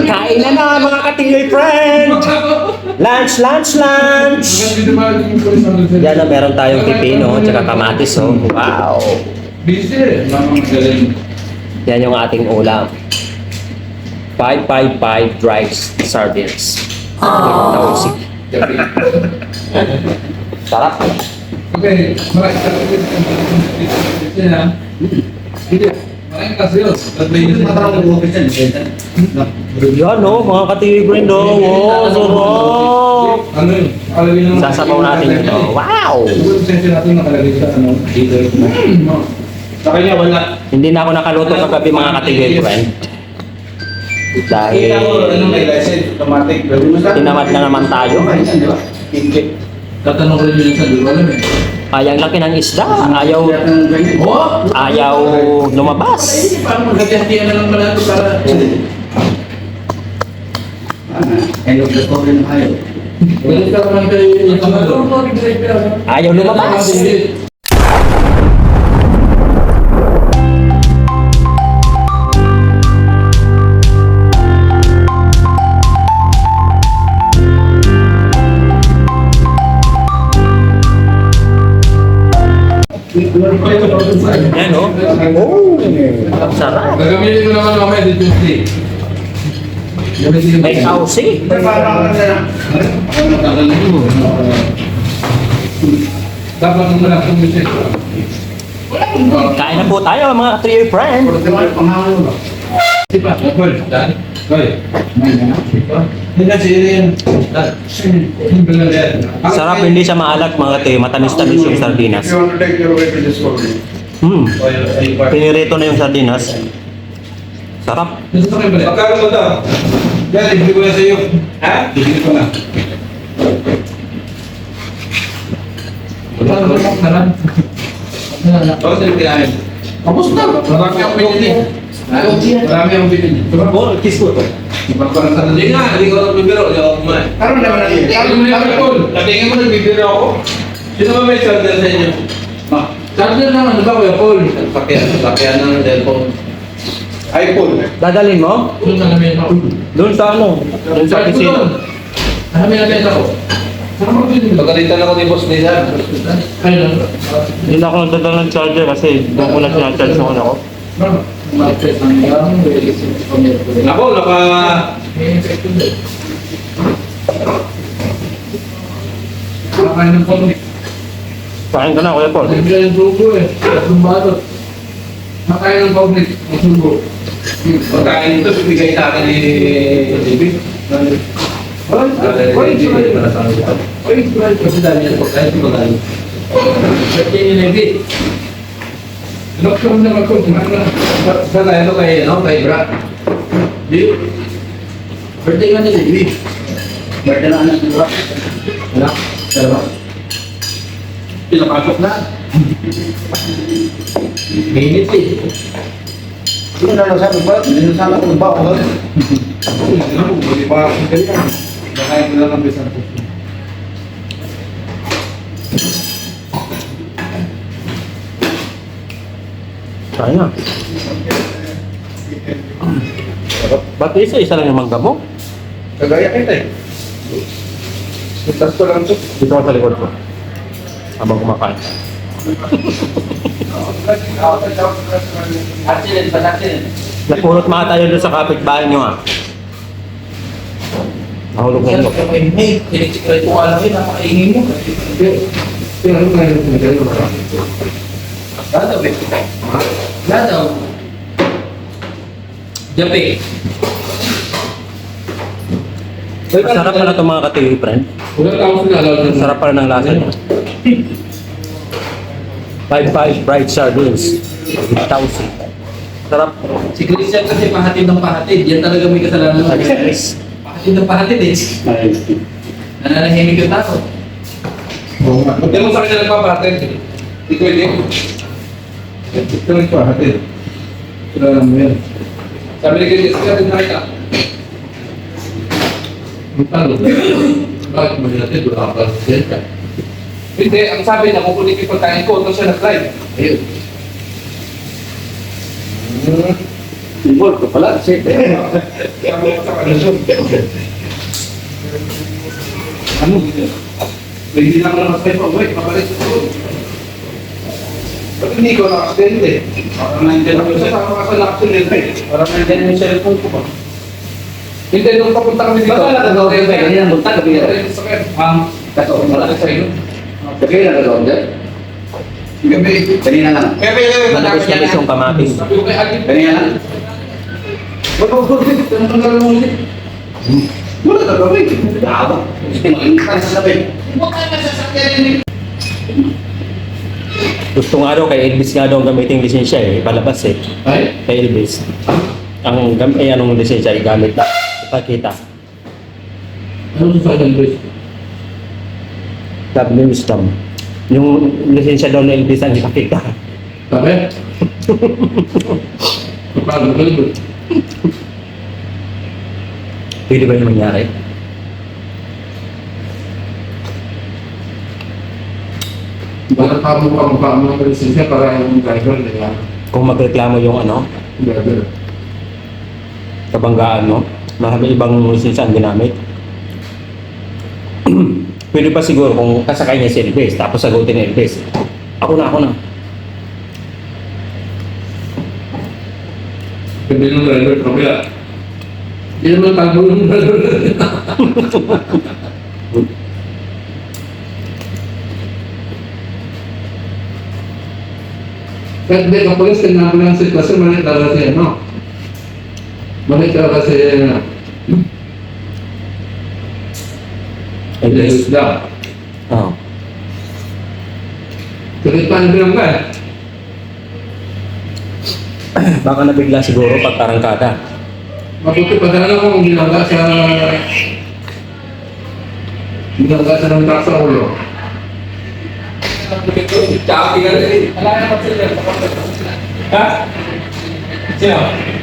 Kain na mga ka-TV friend! Lunch, lunch, lunch! Yan na, meron tayong pipino, tsaka kamatis, oh. Wow! Yan yung ating ulam. 555 dried sardines. Tausik. Sarap. Okay, Yan, no, mga ka-TV friend, oh. Wow, sarap! Sasabaw natin ito. Wow! Sa kanya wala. Hindi na ako nakaluto kagabi mga ka-TV friend. Dahil may license, automatic. tinamad na naman tayo. Tatanong ko rin yun sa dulo, alam eh. Ayang laki ng isda. Ayaw lumabas. Paano magkatihan na lang pala ito para... Hello, gusto rin tayo. Ganun ka naman kayo yung kamalo. Ayaw lumabas. Yan, oh. Oh, sarap. Gagamitin ko naman mamaya dito Tuesday. May sausi. Dapat nung malaki tumisit. Kain na po tayo mga ka-TV friend. Sipa, Paul, Dan, Koy. Hindi na siya rin. Sarap, hindi siya maalat mga ka-TV. Matamis-tamis yung sardinas. If you want to take your way to this one. Pinirito na yung sardinas. Sarap. Gusto kayo balik? Magkano mo daw? Yan, ibigay ko na sa iyo. Ha? Bigyan ko na. Wala na lang, naran. Bakit sa'yo kinain? Tapos na. Marami ang pinili. Marami ang pinili. Oh, kiss ko ito. Ipagparang sa Hindi nga, hindi ko nagbibiro. Hindi ako kumain. Karon naman natin. Sabi mo naman, Paul. Natingin mo nagbibiro ako? Sino ba may charger sa inyo? Charger naman, di ba, Kuya Paul? Sakyan ng cellphone. iPhone. Dadalhin mo? Doon na namin ako. Doon sa ano? Doon sa Charger ko kusina. doon. Namin na benta ko. Saan mo pinili? Pagkalitan ako ni Boss Nizar. Ay, lang. Hindi na ako nagdadala ng charger kasi doon ko na sinacharge yung ano ko. Market ng yan. Ako, naka... May effect yun eh. Nakakain ng pamalik. Kain ka na, Kuya Paul. Nagbilang yung sugo eh. Yung balot. Nakain ng pamalik. Ang sugo. Pagkain ito, bibigay sa akin ni David. Kasi dami yan, pagkain ito magaling. Birthday ni Levi. Doktor naman ko. Saan tayo ito kay, ano, kay Bra? Di. Birthday nga ni Levi. Birthday na anak nila. Wala. Dalawa. Pinapasok na. Minit eh. Sino na nasabi ba? Hindi na sana ko ba ako. Hindi pa ako ganyan. Nakain ko lang ang besang puso. Kain na. Ba't isa lang yung mangga mo? Kagaya kita eh. Itas ko lang ito. Dito ako sa likod ko. Habang kumakain. Accident, ba accident? Napulot mga tayo doon sa kapitbahay nyo ah. Nahulog na yun. Electric ko alam yun, napakaingin mo. Pero ano nga yung pinagano ba? Dadaw, eh. Dadaw. Jape. Masarap pala itong mga ka-TV friend. Wala tao sila alam na Sarap pala ng lasa niya. 5-5 fried sardines. With tausi. Sarap. Si Christian kasi pahatid ng pahatid. Yan talaga may kasalanan. Pahatid ng pahatid eh. Nananahimik yung tao. Hindi mo sa kanya nagpapahatid. Hindi ko hindi. Ito rin pahatid. Sila lang mo yan. Sabi ni Kaya, sige natin nakita. Ang talo. Bakit mo natin? Wala ka pa. Hindi, ang sabi niya, kukunin yung pagkain ko, tapos siya nag-drive. Ayun. Involved ka pala. Ano? Hindi na ako nakasay pa. Wait, mabalik sa school. Ba't hindi ko nakakasend eh? Parang nandiyan ako sa nakasend eh. Parang nandiyan yung cellphone ko ba? Hindi, nung papunta kami dito. Baka nakagawa kayo kayo, kanina munta, gabi yan. Kaso, Malaki wala. sa'yo. Gabi yan nagagawa dyan. Gabi. Kanina lang. Manapos na yung kamatis. Sabi ko kay Agit. Kanina lang. Wala ko ulit. Anong tanggal mo ulit? Wala ka gawin. Nakaba. Mainit sa labi. Gusto nga daw kay Elvis nga daw ang gamitin yung lisensya eh. Palabas eh. Ay? Kay Elvis. Anong lisensya igamit na. Ipakita. Ano sa Elvis? Sabi ni Wisdom. Yung lisensya daw na Elvis ang ipakita. Sabi? Paano ka Elvis? Pwede ba yung mangyari? Bakit kamukha mo ng lisensya para yung driver nila? Kung magreklamo yung ano, Driver. kabanggaan mo, marami ibang lisensya ang ginamit. Pwede pa siguro kung kasakay niya si Elvis, tapos sagutin ni Elvis. Ako na. Hindi ng driver, kabila. Hindi naman tago yung driver. Kahit di ka polis, tingnan mo lang si kasi mali talaga si ano. Mali talaga si Elvis. Isda. Oh. Kalitan din ka eh. Baka nabigla siguro pag tarangkada. Mabuti pa sana kung ginagawa sa ng taas sa ulo. Tsaka tingnan rin. Wala na sila. Ha? Sino?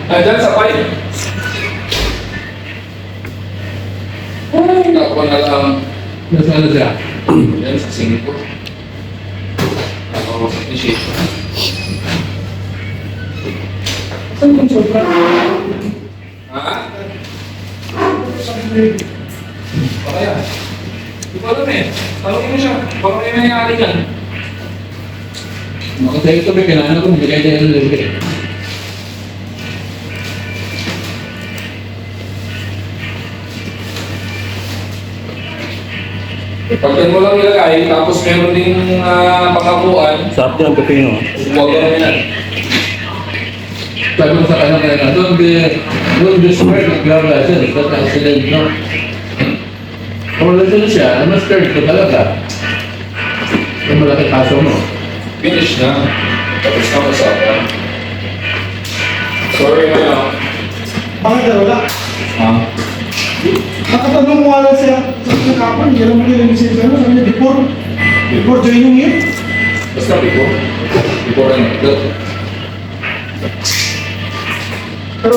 Dyan sa pipe. Ay, ako na lang. Nasaan na siya? Yan sa Singapore. Ako, appreciate. Ha? Baka yan. Hindi ko alam eh. Tanongin mo siya. Baka may nangyari yan. Makasaya ito may kailangan ko, hindi kayo tayo nalagay. Pag yan mo lang nilagay, tapos meron ding pangakuan, Sarap din ang pepino. huwag ka naman yan. Sabi ko sa kanya kaya don't be scared of your license, that accident, no? Kung license siya, I'm scared ko talaga. Kung malaki kaso mo. Finish na. Tapos na usapan. Sorry na. Bakit na wala? Ha? Nakatanong mo wala sa kapon, hindi alam mo yung lisensya na, sabi niya, before joining you. Basta before. Before ano. Pero,